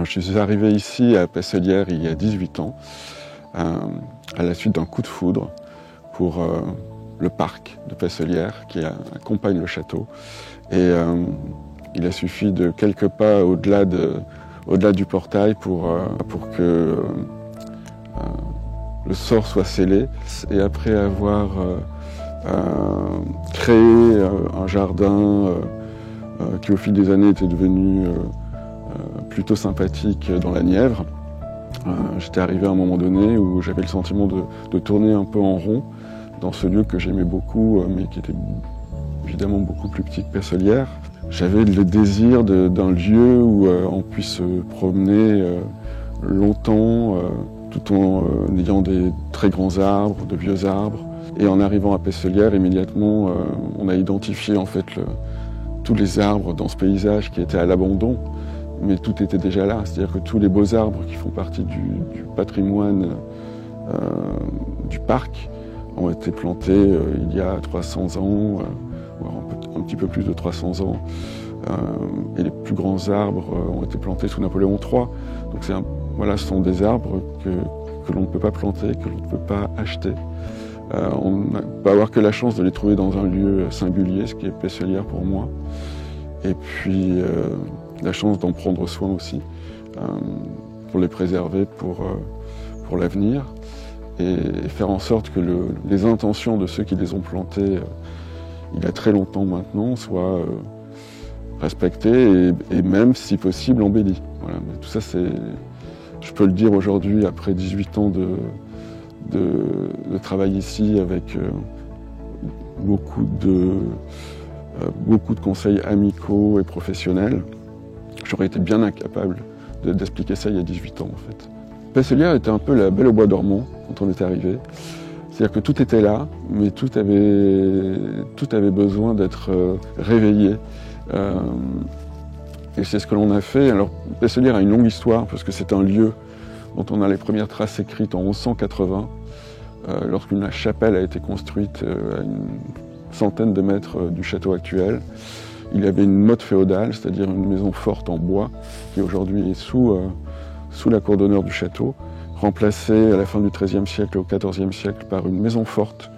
Je suis arrivé ici à Pesselières il y a 18 ans, à la suite d'un coup de foudre pour le parc de Pesselières qui accompagne le château. Et il a suffi de quelques pas au-delà du portail pour que le sort soit scellé. Et après avoir créé un jardin qui au fil des années était devenu plutôt sympathique dans la Nièvre, j'étais arrivé à un moment donné où j'avais le sentiment de tourner un peu en rond dans ce lieu que j'aimais beaucoup, mais qui était évidemment beaucoup plus petit que Pesselières. J'avais le désir d'un lieu où on puisse se promener longtemps, tout en ayant des très grands arbres, de vieux arbres. Et en arrivant à Pesselières, immédiatement, on a identifié en fait tous les arbres dans ce paysage qui étaient à l'abandon. Mais tout était déjà là, c'est-à-dire que tous les beaux arbres qui font partie du patrimoine du parc ont été plantés il y a 300 ans, voire un petit peu plus de 300 ans. Et les plus grands arbres ont été plantés sous Napoléon III. Donc voilà, ce sont des arbres que l'on ne peut pas planter, que l'on ne peut pas acheter. On ne peut avoir que la chance de les trouver dans un lieu singulier, ce qui est Pesselières pour moi. Et puis la chance d'en prendre soin aussi, pour les préserver pour l'avenir et faire en sorte que les intentions de ceux qui les ont plantés il y a très longtemps maintenant soient respectées et même, si possible, embellies. Voilà. Mais tout ça, je peux le dire aujourd'hui, après 18 ans de travail ici, avec beaucoup de conseils amicaux et professionnels. J'aurais été bien incapable d'expliquer ça il y a 18 ans en fait. Pesselières était un peu la Belle au bois dormant quand on est arrivé. C'est-à-dire que tout était là, mais tout avait besoin d'être réveillé. Et c'est ce que l'on a fait. Alors Pesselières a une longue histoire parce que c'est un lieu dont on a les premières traces écrites en 1180, lorsqu'une chapelle a été construite à une centaine de mètres du château actuel. Il y avait une motte féodale, c'est-à-dire une maison forte en bois, qui aujourd'hui est sous la cour d'honneur du château, remplacée à la fin du XIIIe siècle et au XIVe siècle par une maison forte,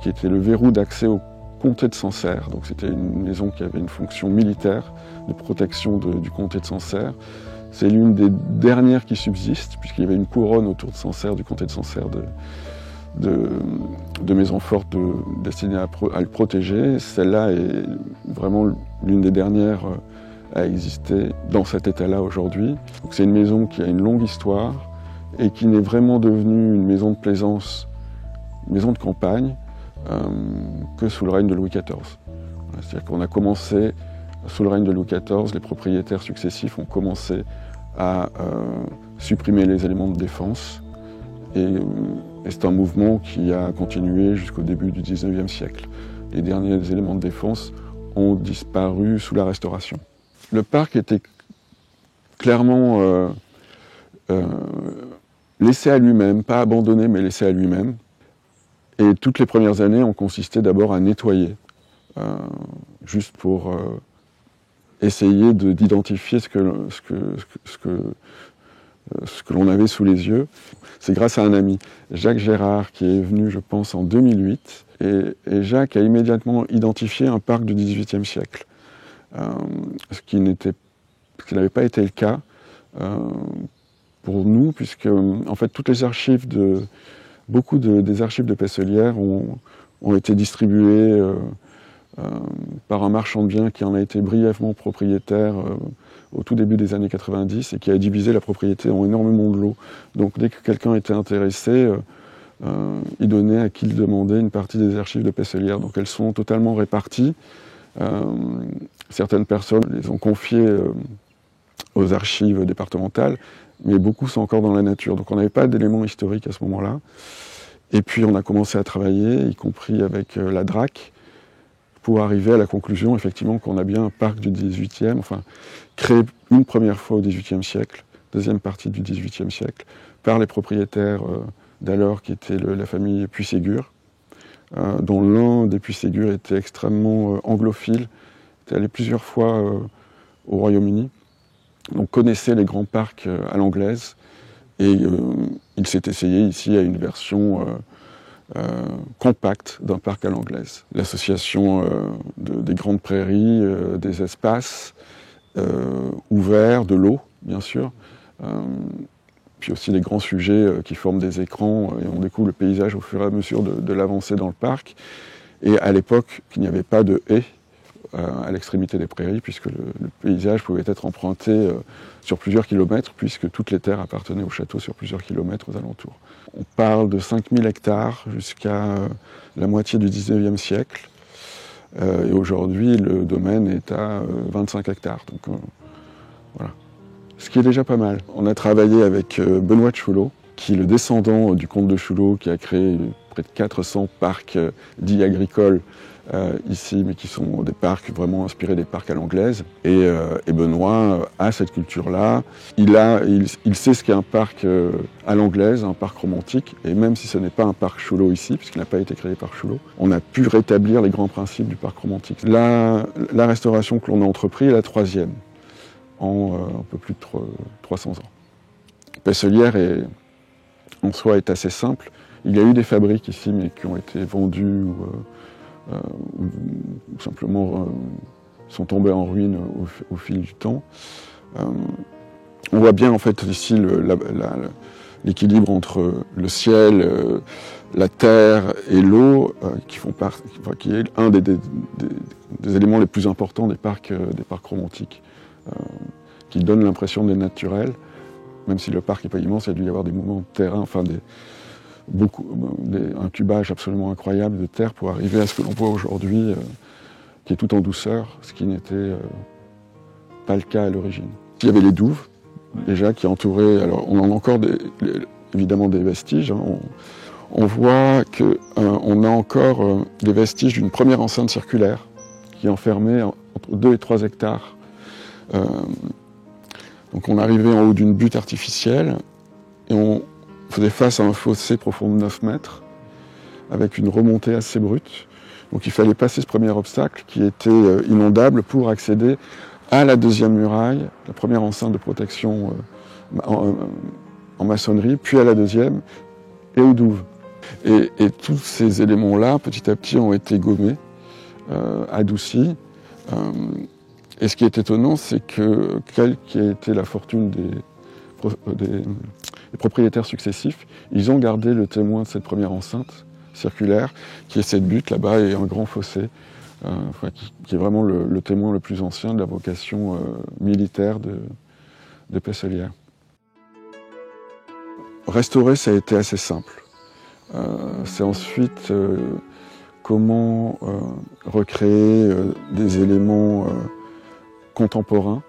qui était le verrou d'accès au comté de Sancerre. Donc c'était une maison qui avait une fonction militaire de protection du comté de Sancerre. C'est l'une des dernières qui subsistent, puisqu'il y avait une couronne autour de Sancerre, du comté de Sancerre, de maisons fortes destinées à le protéger. Celle-là est vraiment l'une des dernières à exister dans cet état-là aujourd'hui. C'est une maison qui a une longue histoire et qui n'est vraiment devenue une maison de plaisance, une maison de campagne, que sous le règne de Louis XIV. C'est-à-dire qu'on a commencé, sous le règne de Louis XIV, les propriétaires successifs ont commencé à supprimer les éléments de défense. Et c'est un mouvement qui a continué jusqu'au début du XIXe siècle. Les derniers éléments de défense ont disparu sous la Restauration. Le parc était clairement laissé à lui-même, pas abandonné, mais laissé à lui-même. Et toutes les premières années ont consisté d'abord à nettoyer, juste pour essayer d'identifier ce que l'on avait sous les yeux. C'est grâce à un ami, Jacques Gérard, qui est venu, je pense, en 2008. Et Jacques a immédiatement identifié un parc du XVIIIe siècle, ce qui n'avait pas été le cas pour nous, puisque en fait toutes les archives des archives de Pesselières ont été distribuées par un marchand de biens qui en a été brièvement propriétaire au tout début des années 90 et qui a divisé la propriété en énormément de lots. Donc dès que quelqu'un était intéressé, il donnait à qui il demandait une partie des archives de Pesselières. Donc elles sont totalement réparties. Certaines personnes les ont confiées aux archives départementales, mais beaucoup sont encore dans la nature. Donc on n'avait pas d'éléments historiques à ce moment-là. Et puis on a commencé à travailler, y compris avec la DRAC, pour arriver à la conclusion, effectivement, qu'on a bien un parc du XVIIIe, enfin, créé une première fois au XVIIIe siècle, deuxième partie du XVIIIe siècle, par les propriétaires d'alors, qui étaient la famille Puységur, dont l'un des Puységur était extrêmement anglophile, était allé plusieurs fois au Royaume-Uni, donc connaissait les grands parcs à l'anglaise, et il s'est essayé ici à une version compacte d'un parc à l'anglaise. L'association des grandes prairies, des espaces ouverts, de l'eau, bien sûr, puis aussi les grands sujets qui forment des écrans, et on découvre le paysage au fur et à mesure de l'avancée dans le parc. Et à l'époque, il n'y avait pas de haies à l'extrémité des prairies, puisque le paysage pouvait être emprunté sur plusieurs kilomètres, puisque toutes les terres appartenaient au château sur plusieurs kilomètres aux alentours. On parle de 5000 hectares jusqu'à la moitié du 19e siècle. Et aujourd'hui, le domaine est à 25 hectares. Donc voilà. Ce qui est déjà pas mal. On a travaillé avec Benoît de Choulot, qui est le descendant du comte de Choulot, qui a créé près de 400 parcs dits agricoles ici, mais qui sont des parcs vraiment inspirés des parcs à l'anglaise. Et Benoît a cette culture-là. Il sait ce qu'est un parc à l'anglaise, un parc romantique. Et même si ce n'est pas un parc Choulot ici, puisqu'il n'a pas été créé par Choulot, on a pu rétablir les grands principes du parc romantique. La restauration que l'on a entreprise est la troisième, en un peu plus de 300 ans. Pesselière en soi est assez simple. Il y a eu des fabriques ici, mais qui ont été vendues ou simplement sont tombées en ruine au fil du temps. On voit bien en fait ici l'équilibre entre le ciel, la terre et l'eau, qui est un des éléments les plus importants des parcs romantiques, qui donne l'impression d'être naturel. Même si le parc n'est pas immense, il y a dû y avoir des mouvements de terrain, enfin un cubage absolument incroyable de terre pour arriver à ce que l'on voit aujourd'hui, qui est tout en douceur, ce qui n'était pas le cas à l'origine. Il y avait les douves, déjà, qui entouraient. Alors, on en a encore évidemment des vestiges. Hein. On voit qu'on a encore des vestiges d'une première enceinte circulaire qui enfermait entre 2 et 3 hectares. Donc on arrivait en haut d'une butte artificielle et on faisait face à un fossé profond de 9 mètres avec une remontée assez brute. Donc il fallait passer ce premier obstacle qui était inondable pour accéder à la deuxième muraille, la première enceinte de protection en maçonnerie, puis à la deuxième et aux douves. Et tous ces éléments-là, petit à petit, ont été gommés, adoucis. Et ce qui est étonnant, c'est que quelle qui a été la fortune des propriétaires successifs, ils ont gardé le témoin de cette première enceinte circulaire, qui est cette butte là-bas et un grand fossé, qui est vraiment le témoin le plus ancien de la vocation militaire de Pesselière. Restaurer, ça a été assez simple. C'est ensuite comment recréer des éléments contemporains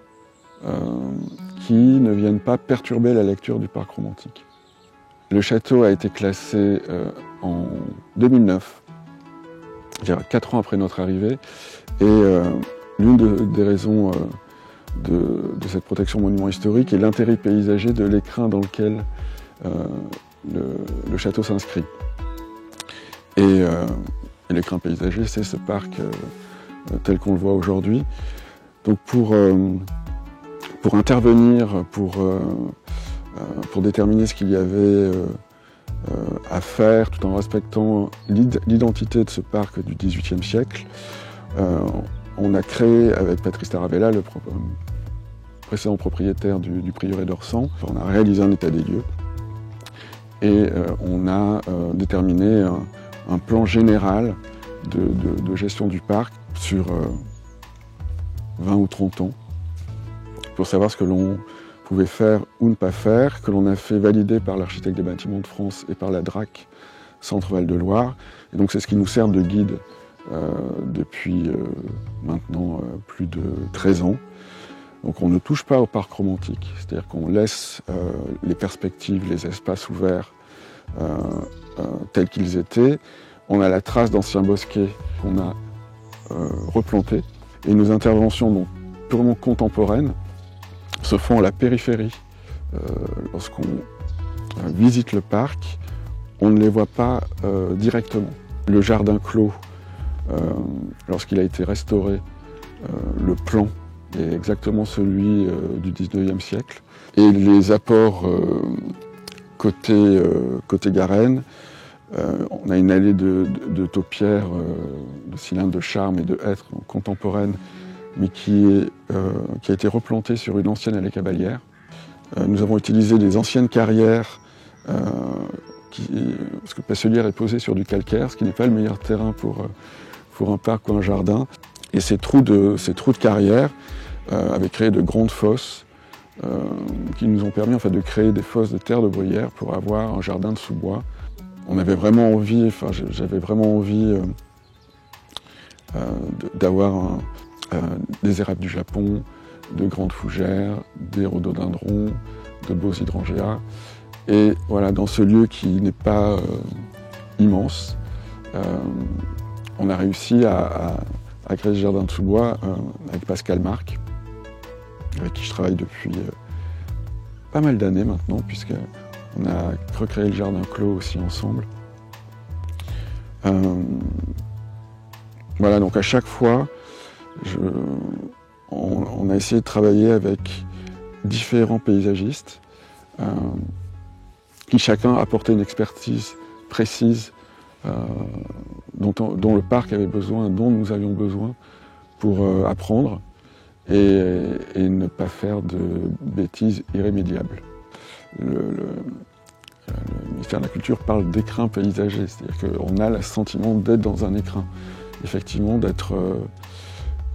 qui ne viennent pas perturber la lecture du parc romantique. Le château a été classé en 2009, c'est-à-dire 4 ans après notre arrivée, et l'une des raisons de cette protection monument historique est l'intérêt paysager de l'écrin dans lequel le château s'inscrit. Et l'écrin paysager, c'est ce parc tel qu'on le voit aujourd'hui. Donc pour intervenir, pour déterminer ce qu'il y avait à faire, tout en respectant l'identité de ce parc du XVIIIe siècle, on a créé avec Patrice Taravella, le précédent propriétaire du prieuré d'Orsan, on a réalisé un état des lieux et on a déterminé un plan général de gestion du parc sur 20 ou 30 ans, pour savoir ce que l'on pouvait faire ou ne pas faire, que l'on a fait valider par l'architecte des bâtiments de France et par la DRAC Centre-Val de Loire. Et donc c'est ce qui nous sert de guide depuis maintenant plus de 13 ans. Donc on ne touche pas au parc romantique, c'est-à-dire qu'on laisse les perspectives, les espaces ouverts tels qu'ils étaient. On a la trace d'anciens bosquets qu'on a replantés. Et nos interventions donc, purement contemporaines se font à la périphérie lorsqu'on visite le parc, on ne les voit pas directement. Le jardin clos, lorsqu'il a été restauré, le plan est exactement celui du 19e siècle. Et les apports côté Garenne, on a une allée de taupières, de cylindres de charme et de hêtres contemporaines, mais qui a été replantée sur une ancienne allée cavalière. Nous avons utilisé des anciennes carrières, parce que Passelière est posée sur du calcaire, ce qui n'est pas le meilleur terrain pour un parc ou un jardin. Et ces trous de carrière avaient créé de grandes fosses qui nous ont permis en fait, de créer des fosses de terre de bruyère pour avoir un jardin de sous-bois. On avait vraiment envie, j'avais vraiment envie d'avoir des érables du Japon, de grandes fougères, des rhododendrons, de beaux hydrangeas. Et voilà, dans ce lieu qui n'est pas immense, on a réussi à créer ce jardin de sous-bois avec Pascal Marc, avec qui je travaille depuis pas mal d'années maintenant, puisqu'on a recréé le jardin clos aussi ensemble. Voilà, donc à chaque fois, on a essayé de travailler avec différents paysagistes qui chacun apportait une expertise précise dont le parc avait besoin, dont nous avions besoin pour apprendre et ne pas faire de bêtises irrémédiables. Le ministère de la Culture parle d'écrin paysager, c'est-à-dire qu'on a le sentiment d'être dans un écrin, effectivement,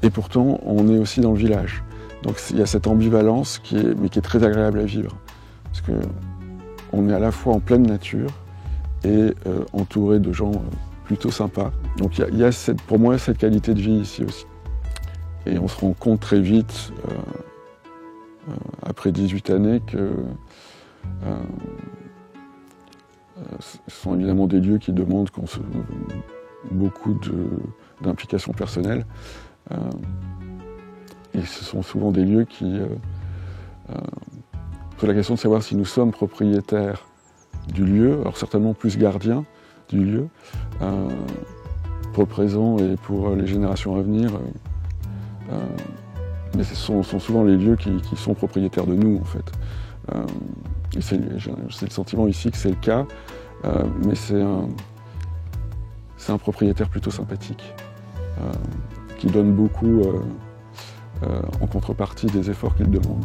et pourtant, on est aussi dans le village. Donc il y a cette ambivalence qui est très agréable à vivre, parce qu'on est à la fois en pleine nature et entouré de gens plutôt sympas. Donc il y a pour moi cette qualité de vie ici aussi. Et on se rend compte très vite, après 18 années, que ce sont évidemment des lieux qui demandent beaucoup d'implication personnelle. Et ce sont souvent des lieux qui posent la question de savoir si nous sommes propriétaires du lieu, alors certainement plus gardiens du lieu, pour le présent et pour les générations à venir. Mais ce sont souvent les lieux qui sont propriétaires de nous, en fait. Et c'est le sentiment ici que c'est le cas, mais c'est un propriétaire plutôt sympathique, qui donne beaucoup en contrepartie des efforts qu'il demande.